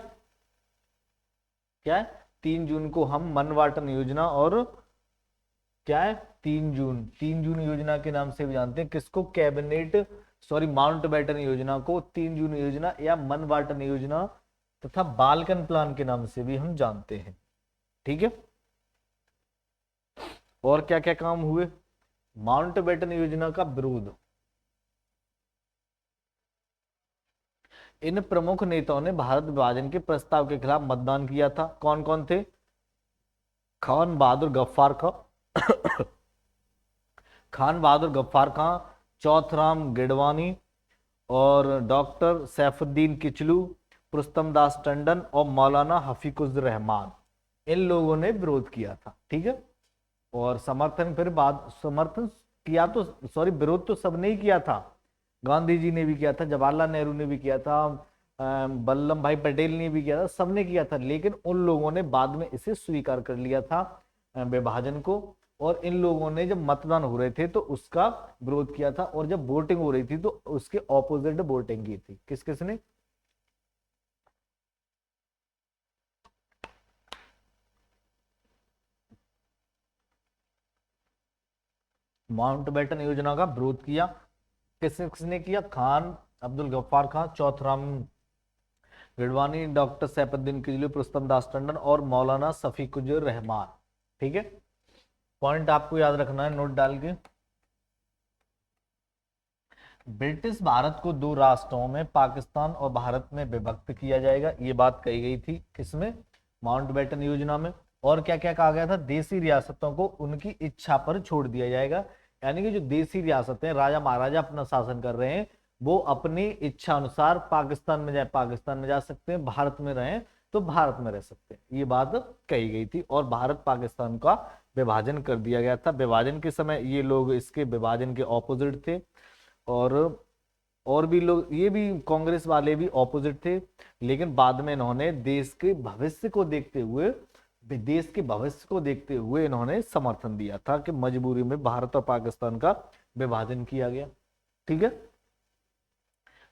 क्या है, 3 जून को हम मनवाटन योजना और क्या है 3 जून योजना के नाम से भी जानते हैं। किसको, माउंटबेटन योजना को 3 जून योजना या मनवाटन योजना तथा बाल्कन प्लान के नाम से भी हम जानते हैं। ठीक है, और क्या क्या काम हुए, माउंटबेटन योजना का विरोध, इन प्रमुख नेताओं ने भारत विभाजन के प्रस्ताव के खिलाफ मतदान किया था। कौन कौन थे, खान बहादुर गफ्फार खां खान बहादुर गफ्फार खां, चौथराम गिडवानी और डॉक्टर सैफुद्दीन किचलू, रुस्तम दास टंडन और मौलाना हफीकुर रहमान, इन लोगों ने विरोध किया था। ठीक है, और समर्थन फिर बाद समर्थन किया तो विरोध तो सबने ही किया था, गांधी जी ने भी किया था, जवाहरलाल नेहरू ने भी किया था, वल्लभ भाई पटेल ने भी किया था, सबने किया था, लेकिन उन लोगों ने बाद में इसे स्वीकार कर लिया था विभाजन को। और इन लोगों ने जब मतदान हो रहे थे तो उसका विरोध किया था, और जब वोटिंग हो रही थी तो उसके ऑपोजिट वोटिंग की थी। किस किसने? माउंटबेटन योजना का विरोध किया। किसने किसने किया? खान अब्दुल गफ्फार खान, चौथराम गिडवानी, डॉक्टर सैफुद्दीन किजलू, रुस्तम दास टंडन और मौलाना शफीकुजुर रहमान। ठीक है, पॉइंट आपको याद रखना है नोट डाल के। ब्रिटिश भारत को दो राष्ट्रों में, पाकिस्तान और भारत में विभक्त किया जाएगा, ये बात कही गई थी। किसमें? माउंटबेटन योजना में। और क्या क्या कहा गया था? देसी रियासतों को उनकी इच्छा पर छोड़ दिया जाएगा, यानी कि जो देसी रियासतें राजा महाराजा अपना शासन कर रहे हैं, वो अपनी इच्छा अनुसार पाकिस्तान में जाए पाकिस्तान में जा सकते हैं, भारत में रहें तो भारत में रह सकते हैं, ये बात कही गई थी। और भारत पाकिस्तान का विभाजन कर दिया गया था। विभाजन के समय ये लोग इसके विभाजन के ऑपोजिट थे, और भी लोग, ये भी कांग्रेस वाले भी ऑपोजिट थे, लेकिन बाद में इन्होंने देश के भविष्य को देखते हुए, इन्होंने समर्थन दिया था कि मजबूरी में भारत और पाकिस्तान का विभाजन किया गया। ठीक है,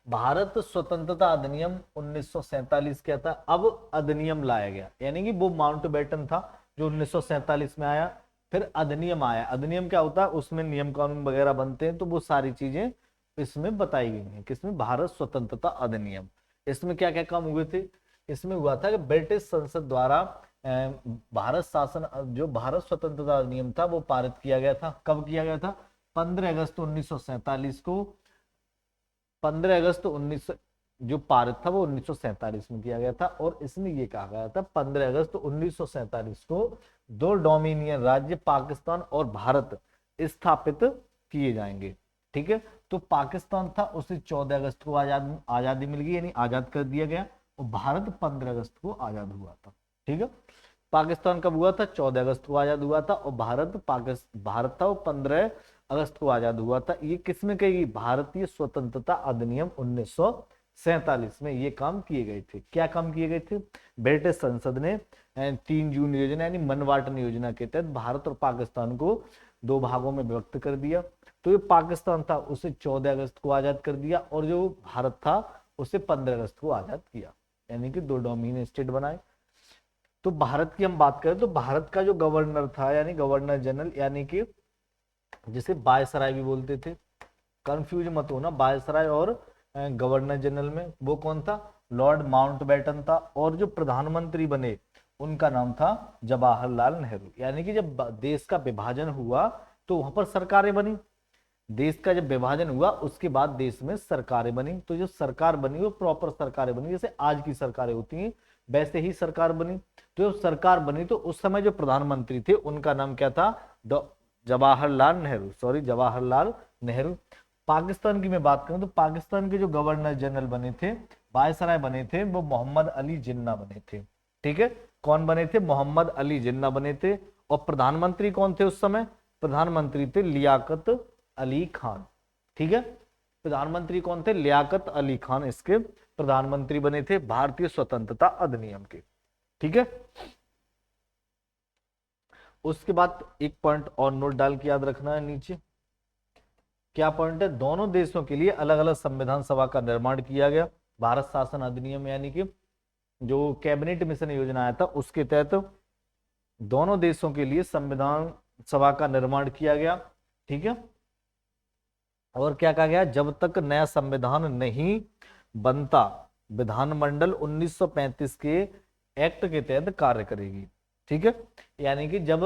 भारत स्वतंत्रता अधिनियम 1947 क्या था? अब अधिनियम लाया गया, यानी कि वो माउंटबेटन था जो 1947 में आया, फिर अधिनियम आया। अधिनियम क्या होता है? उसमें नियम कानून वगैरह बनते हैं, तो वो सारी चीजें इसमें बताई गई हैं। किसमें? भारत स्वतंत्रता अधिनियम। इसमें क्या क्या काम हुए थे? इसमें हुआ था कि ब्रिटिश संसद द्वारा भारत शासन, जो भारत स्वतंत्रता अधिनियम था वो पारित किया गया था। कब किया गया था? 15 अगस्त 1947 को। 15 अगस्त 19 जो पारित था वो 1947 में किया गया था, और इसमें ये कहा गया था 15 अगस्त 1947 को दो डोमिनियन राज्य पाकिस्तान और भारत स्थापित किए जाएंगे। ठीक है, तो पाकिस्तान था उसे 14 अगस्त को आजादी मिल गई, यानी आजाद कर दिया गया, और भारत 15 अगस्त को आजाद हुआ था। ठीक है, पाकिस्तान कब हुआ था? 14 अगस्त को आजाद हुआ था, और भारत था वो 15 अगस्त को आजाद हुआ था। ये किसमें कही? भारतीय स्वतंत्रता अधिनियम 1947 में ये काम किए गए थे। क्या काम किए गए थे? ब्रिटिश संसद ने 3 जून योजना यानी मनवाटन योजना के तहत भारत और पाकिस्तान को दो भागों में विभक्त कर दिया। तो ये पाकिस्तान था उसे 14 अगस्त को आजाद कर दिया, और जो भारत था उसे 15 अगस्त को आजाद किया, यानी कि दो डोमिनियन स्टेट बनाए। तो भारत की हम बात करें तो भारत का जो गवर्नर था, यानी गवर्नर जनरल, यानी कि जिसे वायसराय भी बोलते थे, कंफ्यूज मत होना वायसराय और गवर्नर जनरल में, वो कौन था? लॉर्ड माउंटबेटन था। और जो प्रधानमंत्री बने उनका नाम था जवाहरलाल नेहरू। यानी कि जब देश का विभाजन हुआ तो वहां पर सरकारें बनी। देश का जब विभाजन हुआ उसके बाद देश में सरकारें बनी, तो जो सरकार बनी वो प्रॉपर सरकारें बनी, जैसे आज की सरकारें होती हैं वैसे ही सरकार बनी। तो जब सरकार बनी तो उस समय जो प्रधानमंत्री थे उनका नाम क्या था? जवाहरलाल नेहरू, जवाहरलाल नेहरू। पाकिस्तान की मैं बात करूं तो पाकिस्तान के जो गवर्नर जनरल बने थे, वायसराय बने थे, वो मोहम्मद अली जिन्ना बने थे। ठीक है, कौन बने थे? मोहम्मद अली जिन्ना बने थे। और प्रधानमंत्री कौन थे उस समय? प्रधानमंत्री थे लियाकत अली खान। ठीक है, प्रधानमंत्री कौन थे? लियाकत अली खान इसके प्रधानमंत्री बने थे भारतीय स्वतंत्रता अधिनियम के। ठीक है, उसके बाद एक पॉइंट और नोट डाल के याद रखना है नीचे। क्या पॉइंट है? दोनों देशों के लिए अलग अलग संविधान सभा का निर्माण किया गया। भारत शासन अधिनियम यानी कि जो कैबिनेट मिशन योजना आया था उसके तहत दोनों देशों के लिए संविधान सभा का निर्माण किया गया। ठीक है, और क्या कहा गया? जब तक नया संविधान नहीं बनता विधानमंडल 1935 के एक्ट के तहत कार्य करेगी। ठीक है, यानी कि जब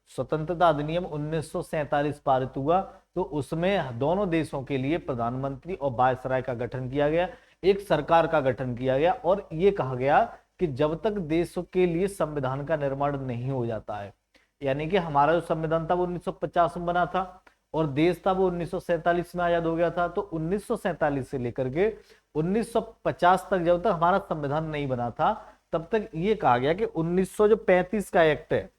स्वतंत्रता अधिनियम 1947 पारित हुआ तो उसमें दोनों देशों के लिए प्रधानमंत्री और वायसराय का गठन किया गया, एक सरकार का गठन किया गया, और ये कहा गया कि जब तक देश के लिए संविधान का निर्माण नहीं हो जाता है, यानी कि हमारा जो संविधान था वो 1950 में बना था और देश था वो 1947 में आजाद हो गया था, तो 1947 से लेकर के 1950 तक जब तक हमारा संविधान नहीं बना था तब तक ये कहा गया कि 1935 का एक्ट है,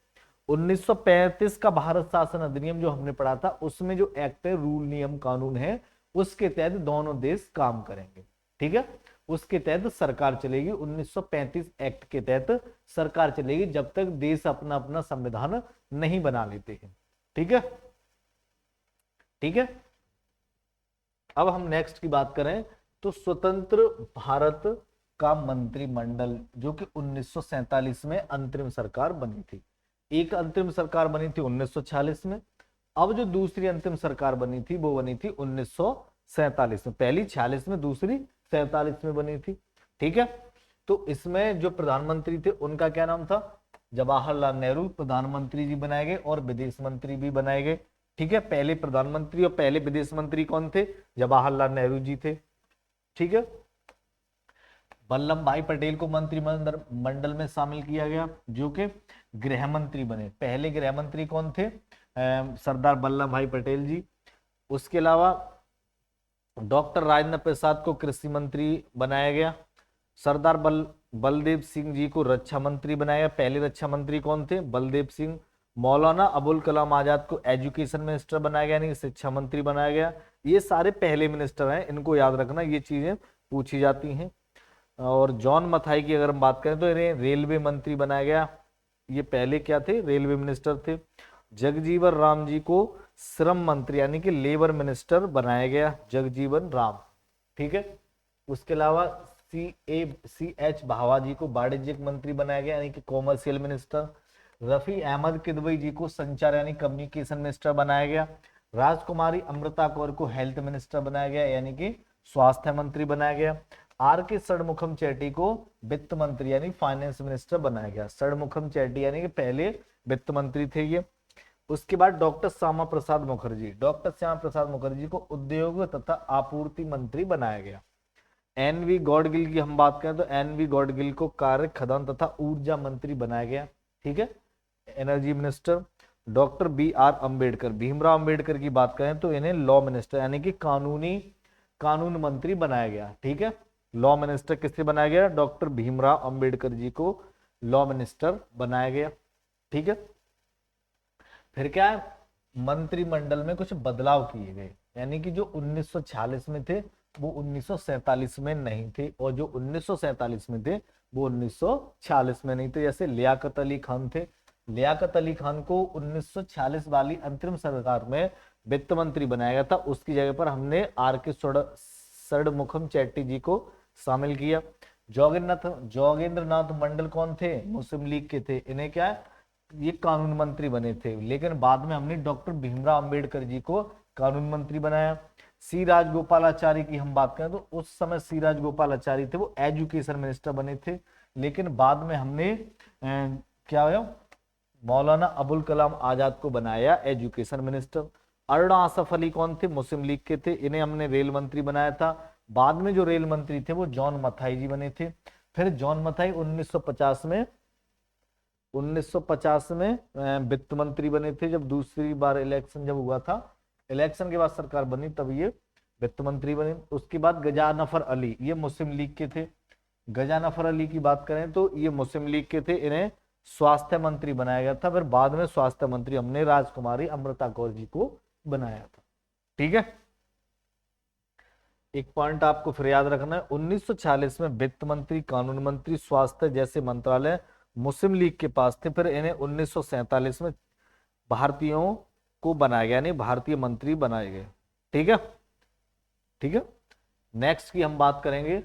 1935 का भारत शासन अधिनियम जो हमने पढ़ा था उसमें जो एक्ट है, रूल नियम कानून है, उसके तहत दोनों देश काम करेंगे। ठीक है, उसके तहत सरकार चलेगी। 1935 एक्ट के तहत सरकार चलेगी जब तक देश अपना अपना संविधान नहीं बना लेते हैं। ठीक है, ठीक है। अब हम नेक्स्ट की बात करें तो स्वतंत्र भारत का मंत्रिमंडल जो कि 1947 में अंतरिम सरकार बनी थी। एक अंतरिम सरकार बनी थी 1946 में, अब जो दूसरी अंतिम सरकार बनी थी वो बनी थी 1947 में। पहली 46 में, दूसरी 47 में बनी थी। ठीक है, तो इसमें जो प्रधानमंत्री थे उनका क्या नाम था? जवाहरलाल नेहरू प्रधानमंत्री जी बनाए गए और विदेश मंत्री भी बनाए गए। ठीक है, पहले प्रधानमंत्री और पहले विदेश मंत्री कौन थे? जवाहरलाल नेहरू जी थे। ठीक है, वल्लभ भाई पटेल को मंत्रिमंडल मंडल में शामिल किया गया जो कि गृह मंत्री बने। पहले गृह मंत्री कौन थे? सरदार वल्लभ भाई पटेल जी। उसके अलावा डॉक्टर राजेंद्र प्रसाद को कृषि मंत्री बनाया गया। सरदार बलदेव सिंह जी को रक्षा मंत्री बनाया गया। पहले रक्षा मंत्री कौन थे? बलदेव सिंह। मौलाना अबुल कलाम आजाद को एजुकेशन मिनिस्टर बनाया गया, यानी शिक्षा मंत्री बनाया गया। ये सारे पहले मिनिस्टर हैं, इनको याद रखना, ये चीजें पूछी जाती हैं। और जॉन मथाई की अगर हम बात करें तो इन्हें रेलवे मंत्री बनाया गया। ये पहले क्या थे? रेलवे मिनिस्टर थे। जगजीवन राम जी को श्रम मंत्री यानी कि लेबर मिनिस्टर बनाया गया, जगजीवन राम। ठीक है, उसके अलावा सी एच भावा जी को वाणिज्यिक मंत्री बनाया गया यानी कि कॉमर्शियल मिनिस्टर। रफी अहमद किदवई जी को संचार यानी कम्युनिकेशन मिनिस्टर बनाया गया। राजकुमारी अमृता कौर को हेल्थ मिनिस्टर बनाया गया यानी कि स्वास्थ्य मंत्री बनाया गया। आर के षणमुखम चैटी को वित्त मंत्री यानी फाइनेंस मिनिस्टर बनाया गया। षणमुखम चैटी यानी कि पहले वित्त मंत्री थे ये। उसके बाद डॉक्टर श्यामा प्रसाद मुखर्जी को उद्योग तथा आपूर्ति मंत्री बनाया गया। एनवी गॉडगिल की हम बात करें तो एनवी गॉडगिल को कार्य खदान तथा ऊर्जा मंत्री बनाया गया। ठीक है, energy minister. Doctor B R Ambedkar, Bhimrao Ambedkar की बात करें तो इन्हें लॉ मिनिस्टर यानी कि कानून मंत्री बनाया गया। ठीक है, लॉ मिनिस्टर किससे बनाया गया? डॉक्टर भीमराव अंबेडकर जी को लॉ मिनिस्टर बनाया गया। ठीक है, फिर क्या है? मंत्रिमंडल में कुछ बदलाव किए गए, यानी कि जो 1946 में थे वो 1947 में नहीं थे, और जो 1947 में थे वो 1946 में नहीं थे। जैसे लियाकत अली खान थे, लियाकत अली खान को 1946 वाली अंतरिम सरकार में वित्त मंत्री बनाया गया था, उसकी जगह पर हमने आर के षणमुखम चैटी जी को शामिल किया। जोगेंद्र नाथ मंडल कौन थे? मुस्लिम लीग के थे, इन्हें क्या है? ये कानून मंत्री बने थे, लेकिन बाद में हमने डॉक्टर भीमराव अंबेडकर जी को कानून मंत्री बनाया। सी राजगोपालाचारी की हम बात करें तो उस समय सी राजगोपालाचारी थे, वो एजुकेशन मिनिस्टर बने थे, लेकिन बाद में हमने क्या हुआ? मौलाना अबुल कलाम आजाद को बनाया एजुकेशन मिनिस्टर। अरुणा आसफ अली कौन थे? मुस्लिम लीग के थे, इन्हें हमने रेल मंत्री बनाया था। बाद में जो रेल मंत्री थे वो जॉन मथाई जी बने थे। फिर जॉन मथाई 1950 में वित्त मंत्री बने थे, जब दूसरी बार इलेक्शन जब हुआ था, इलेक्शन के बाद सरकार बनी तब ये वित्त मंत्री बने। उसके बाद गजानफर अली, ये मुस्लिम लीग के थे। गजानफर अली की बात करें तो ये मुस्लिम लीग के थे, इन्हें स्वास्थ्य मंत्री बनाया गया था। फिर बाद में स्वास्थ्य मंत्री हमने राजकुमारी अमृता कौर जी को बनाया था। ठीक है, एक पॉइंट आपको फिर याद रखना है, 1946 में वित्त मंत्री, कानून मंत्री, स्वास्थ्य जैसे मंत्रालय मुस्लिम लीग के पास थे। फिर इन्हें 1947 में भारतीयों को बनाया गया, यानी भारतीय मंत्री बनाए गए। ठीक है, ठीक है। नेक्स्ट की हम बात करेंगे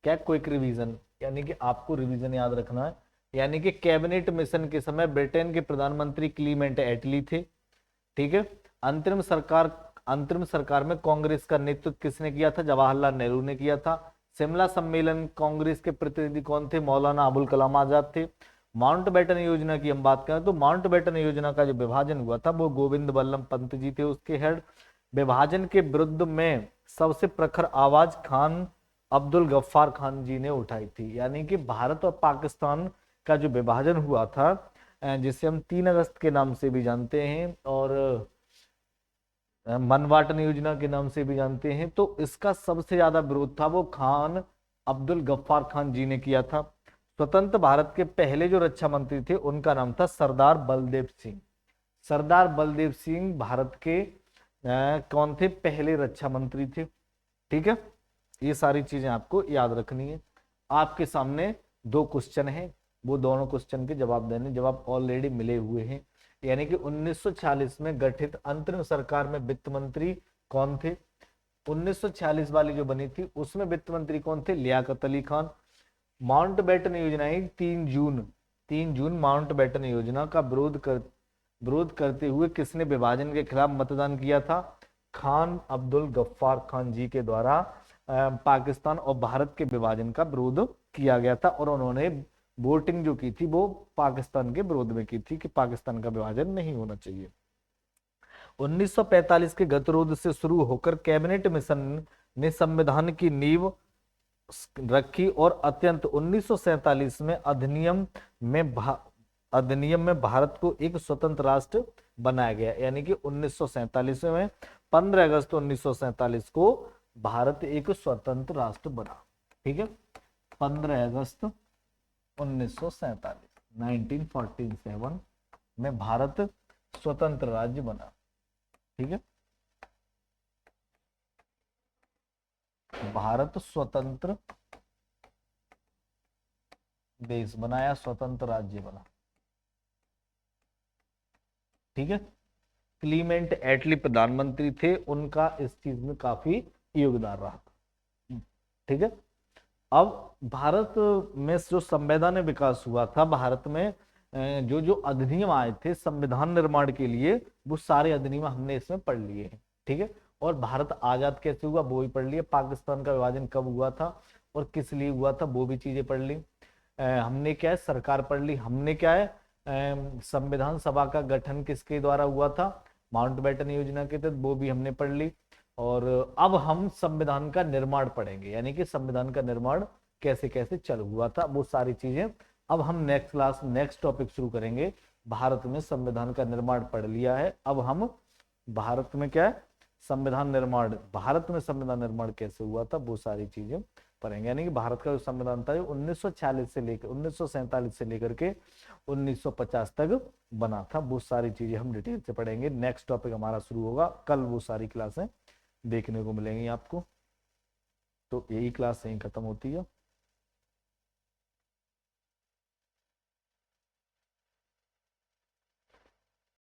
क्या? क्विक रिवीजन, यानी कि आपको रिवीजन याद रखना है। यानी कि कैबिनेट मिशन के समय ब्रिटेन के प्रधानमंत्री क्लीमेंट एटली थे। ठीक है, अंतरिम सरकार में कांग्रेस का नेतृत्व किसने किया था? जवाहरलाल नेहरू ने किया था। शिमला सम्मेलन कांग्रेस के प्रतिनिधि कौन थे? मौलाना अबुल कलाम आजाद थे। माउंटबेटन योजना की हम बात करें तो माउंटबेटन योजना का जो विभाजन हुआ था वो गोविंद बल्लभ पंत जी थे उसके हेड। विभाजन के विरुद्ध में सबसे प्रखर आवाज खान अब्दुल गफ्फार खान जी ने उठाई थी। यानी कि भारत और पाकिस्तान का जो विभाजन हुआ था, जिसे हम 3 अगस्त के नाम से भी जानते हैं और मनवाटन योजना के नाम से भी जानते हैं, तो इसका सबसे ज्यादा विरोध था वो खान अब्दुल गफ्फार खान जी ने किया था। स्वतंत्र भारत के पहले जो रक्षा मंत्री थे उनका नाम था सरदार बलदेव सिंह। सरदार बलदेव सिंह भारत के कौन थे? पहले रक्षा मंत्री थे। ठीक है, ये सारी चीजें आपको याद रखनी है। आपके सामने 2 क्वेश्चन हैं, वो दोनों क्वेश्चन के जवाब देने, जवाब ऑलरेडी मिले हुए हैं। यानी कि 1946 में गठित अंतरिम सरकार में वित्त मंत्री कौन थे? 1946 वाली जो बनी थी उसमें वित्त मंत्री कौन थे? लियाकत अली खान। माउंटबेटन योजना ही 3 जून माउंटबेटन योजना का विरोध करते हुए किसने विभाजन के खिलाफ मतदान किया था? खान अब्दुल गफ्फार खान जी के द्वारा पाकिस्तान और भारत के विभाजन का विरोध किया गया था, और उन्होंने वोटिंग जो की थी वो पाकिस्तान के विरोध में की थी कि पाकिस्तान का विभाजन नहीं होना चाहिए। 1945 के गतिरोध से शुरू होकर कैबिनेट मिशन ने संविधान की नींव रखी और अत्यंत 1947 में अधिनियम में भारत को एक स्वतंत्र राष्ट्र बनाया गया। यानी कि 1947 में 15 अगस्त 1947 को भारत एक स्वतंत्र राष्ट्र बना। ठीक है, 15 अगस्त 1947 में भारत स्वतंत्र राज्य बना। ठीक है, भारत स्वतंत्र देश बनाया, स्वतंत्र राज्य बना। ठीक है, क्लीमेंट एटली प्रधानमंत्री थे, उनका इस चीज में काफी योगदान रहा। ठीक है, अब भारत में जो संवैधानिक विकास हुआ था, भारत में जो जो अधिनियम आए थे संविधान निर्माण के लिए, वो सारे अधिनियम हमने इसमें पढ़ लिए हैं। ठीक है, और भारत आजाद कैसे हुआ वो भी पढ़ लिए, पाकिस्तान का विभाजन कब हुआ था और किस लिए हुआ था वो भी चीजें पढ़ ली। हमने क्या है, सरकार पढ़ ली। हमने क्या है, संविधान सभा का गठन किसके द्वारा हुआ था? माउंटबेटन योजना के तहत, वो भी हमने पढ़ ली। और अब हम संविधान का निर्माण पढ़ेंगे, यानी कि संविधान का निर्माण कैसे कैसे चल हुआ था, वो सारी चीजें अब हम नेक्स्ट टॉपिक शुरू करेंगे। भारत में संविधान का निर्माण पढ़ लिया है, अब हम भारत में क्या है, भारत में संविधान निर्माण कैसे हुआ था वो सारी चीजें पढ़ेंगे। यानी कि भारत का जो संविधान था 1947 से लेकर के 1950 तक बना था, वो सारी चीजें हम डिटेल से पढ़ेंगे। नेक्स्ट टॉपिक हमारा शुरू होगा कल, वो सारी क्लासें देखने को मिलेंगी आपको। तो यही क्लास यहीं खत्म होती है।